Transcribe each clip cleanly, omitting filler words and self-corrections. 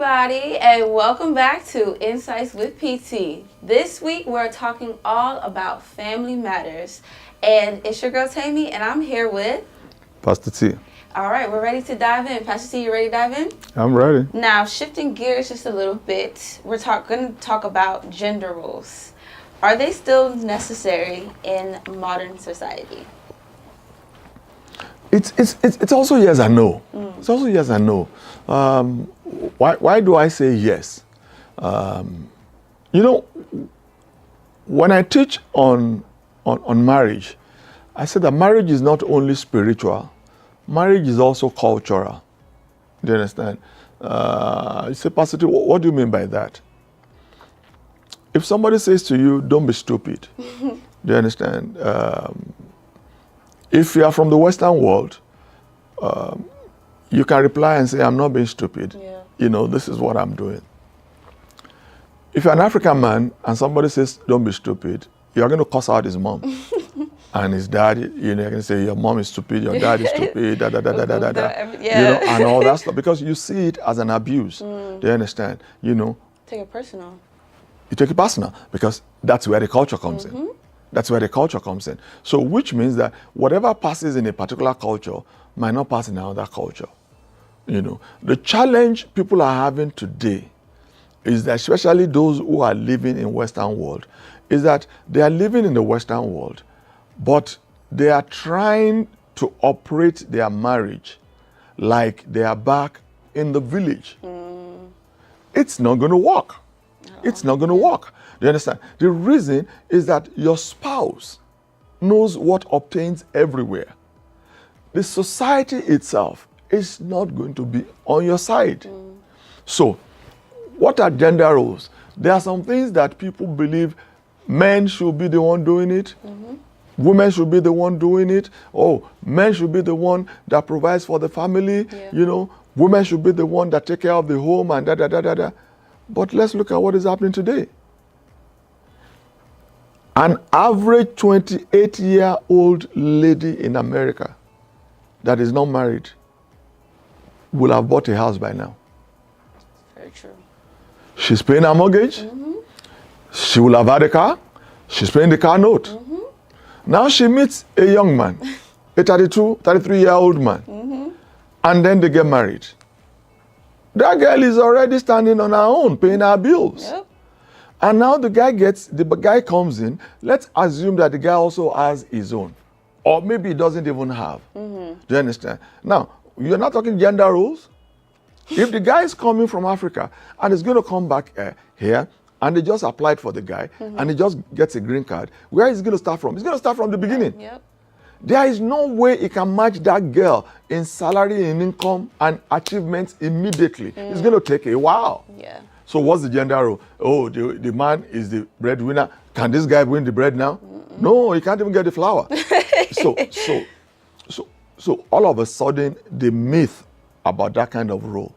everybody, and welcome back to Insights with PT. This week we're talking all about family matters, and it's your girl Tammy, and I'm here with Pastor T. All right, we're ready to dive in. Pastor T, you ready to dive in? I'm ready. Now, shifting gears just a little bit, we're going to talk about gender roles. Are they still necessary in modern society? It's also yes and no. It's also yes and no. Why do I say yes? When I teach on marriage, I say that marriage is not only spiritual, marriage is also cultural. Do you understand? You say, Pastor T, what do you mean by that? If somebody says to you, don't be stupid, do you understand? If you are from the Western world, you can reply and say, I'm not being stupid. Yeah. This is what I'm doing. If you're an African man and somebody says, don't be stupid, you're going to cuss out his mom. And his dad, you're going to say, your mom is stupid, your dad is stupid, Yeah. And all that stuff. Because you see it as an abuse. Do you understand? Take it personal. You take it personal because that's where the culture comes in. That's where the culture comes in. So which means that whatever passes in a particular culture might not pass in another culture. The challenge people are having today is that, especially those who are living in Western world, is that they are living in the Western world, but they are trying to operate their marriage like they are back in the village. It's not going to work. It's not going to work. Do you understand? The reason is that your spouse knows what obtains everywhere. The society itself is not going to be on your side. So, what are gender roles? There are some things that people believe men should be the one doing it. Women should be the one doing it. Oh, men should be the one that provides for the family. Yeah. Women should be the one that take care of the home and da. But let's look at what is happening today. An average 28-year-old lady in America that is not married will have bought a house by now. Very true. She's paying her mortgage. She will have had a car. She's paying the car note. Now she meets a young man, a 33-year-old man, and then they get married. That girl is already standing on her own, paying her bills. Yep. And now the guy comes in. Let's assume that the guy also has his own. Or maybe he doesn't even have. Do you understand? Now, you're not talking gender roles. If the guy is coming from Africa and is going to come back here, and they just applied for the guy, and he just gets a green card, where is he going to start from? He's going to start from the beginning. Yep. There is no way he can match that girl in salary, in income, and achievements immediately. It's going to take a while. Yeah. So what's the gender role? Oh, the man is the breadwinner. Can this guy win the bread now? No, he can't even get the flour. So all of a sudden, the myth about that kind of role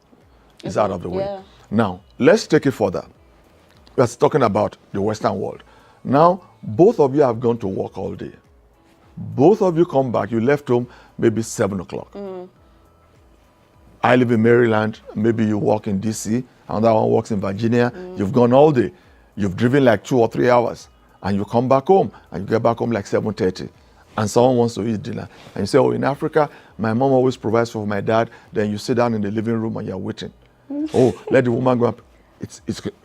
is out of the way. Yeah. Now, let's take it further. We're talking about the Western world. Now, both of you have gone to work all day. Both of you come back, you left home maybe 7 o'clock. I live in Maryland, maybe you work in DC, another one works in Virginia. You've gone all day. You've driven like 2 or 3 hours, and you come back home, and you get back home like 7:30, and someone wants to eat dinner. And you say, oh, in Africa, my mom always provides for my dad. Then you sit down in the living room and you're waiting. Oh, let the woman go up. It's going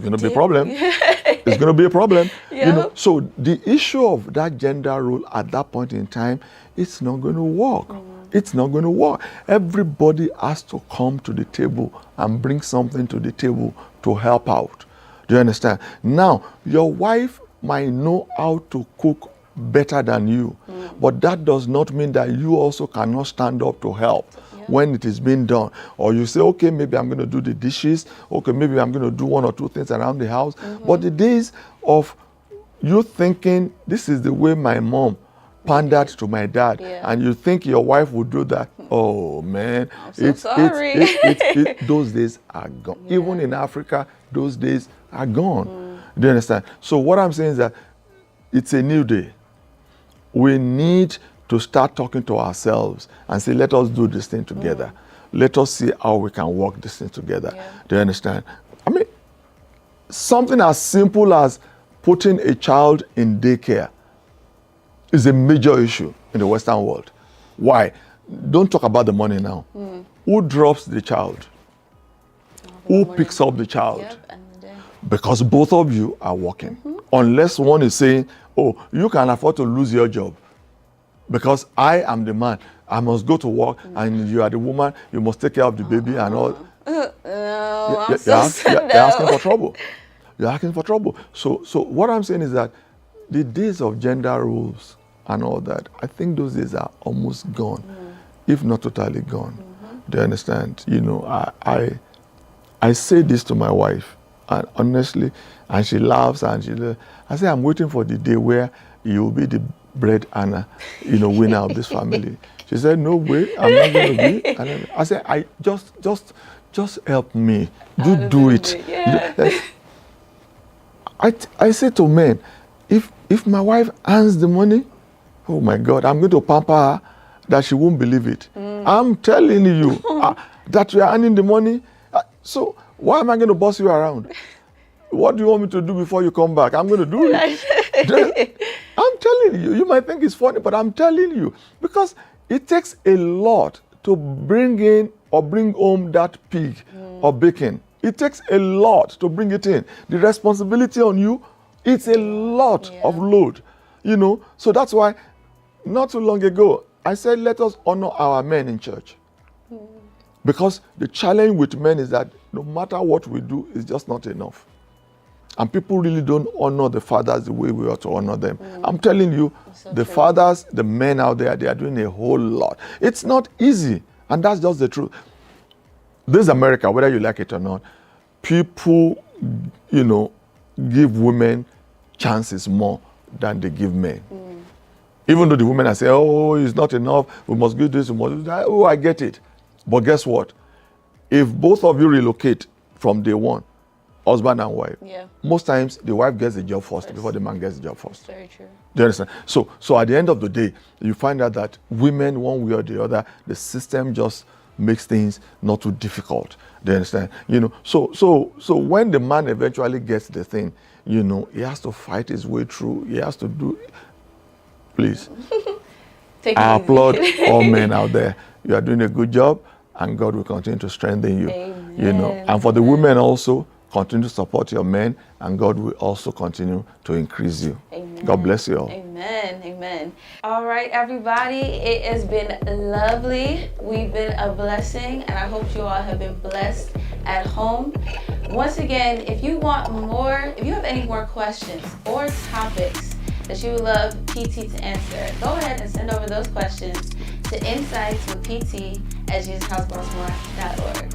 to be a problem. It's going to be a problem. Yeah. So the issue of that gender role at that point in time, it's not going to work. It's not going to work. Everybody has to come to the table and bring something to the table to help out. Do you understand? Now, your wife might know how to cook better than you, but that does not mean that you also cannot stand up to help when it is being done. Or you say, okay, maybe I'm going to do the dishes. Okay, maybe I'm going to do 1 or 2 things around the house. But the days of you thinking, this is the way my mom pandered to my dad, and you think your wife would do that, oh man, I'm so sorry. Those days are gone. Even in Africa, those days are gone. Do you understand? So what I'm saying is that it's a new day. We need to start talking to ourselves and say, let us do this thing together. let us see how we can work this thing together. Yeah. Do you understand? I mean, something as simple as putting a child in daycare is a major issue in the Western world. Why? Don't talk about the money now. Who drops the child? Who picks up the child? Yep, and then Because both of you are working. Unless one is saying, oh, you can afford to lose your job because I am the man. I must go to work and you are the woman. You must take care of the baby and all. no, I'm You're, so you're asking for trouble. You're asking for trouble. So what I'm saying is that the days of gender roles and all that, I think those days are almost gone, if not totally gone. Do you understand? You know, I say this to my wife, and honestly, and she laughs, and I say, I'm waiting for the day where you will be the bread and winner of this family. She said, no way, I'm not going to be. And then I said, I just help me. You do it. Yeah. I say to men, if my wife earns the money, oh my God, I'm going to pamper her that she won't believe it. I'm telling you that you are earning the money. So why am I going to boss you around? What do you want me to do before you come back? I'm going to do it. I'm telling you. You might think it's funny, but I'm telling you. Because it takes a lot to bring in or bring home that pig or bacon. It takes a lot to bring it in. The responsibility on you, it's a lot of load. So that's why not too long ago, I said, let us honor our men in church. Because the challenge with men is that no matter what we do, it's just not enough. And people really don't honor the fathers the way we ought to honor them. I'm telling you, the fathers, the men out there, they are doing a whole lot. It's not easy. And that's just the truth. This is America, whether you like it or not. People, give women chances more than they give men. Even though the women are saying, oh, it's not enough, we must do this, we must do that. Oh, I get it. But guess what? If both of you relocate from day one, husband and wife, most times the wife gets the job first before the man gets the job first. Very true. Do you understand? So at the end of the day, you find out that women, one way or the other, the system just makes things not too difficult. Do you understand? So when the man eventually gets the thing, he has to fight his way through. He has to do. Please, I applaud all men out there. You are doing a good job, and God will continue to strengthen you. Amen. And for the women also, continue to support your men, and God will also continue to increase you. Amen. God bless you all. Amen. Amen. All right, everybody. It has been lovely. We've been a blessing, and I hope you all have been blessed at home. Once again, if you have any more questions or topics that you would love PT to answer, go ahead and send over those questions to insightswithpt@jesushousebaltimore.org.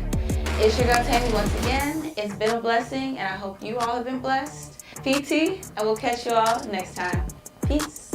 It's your girl Tammy once again. It's been a blessing, and I hope you all have been blessed. PT, and we'll catch you all next time. Peace.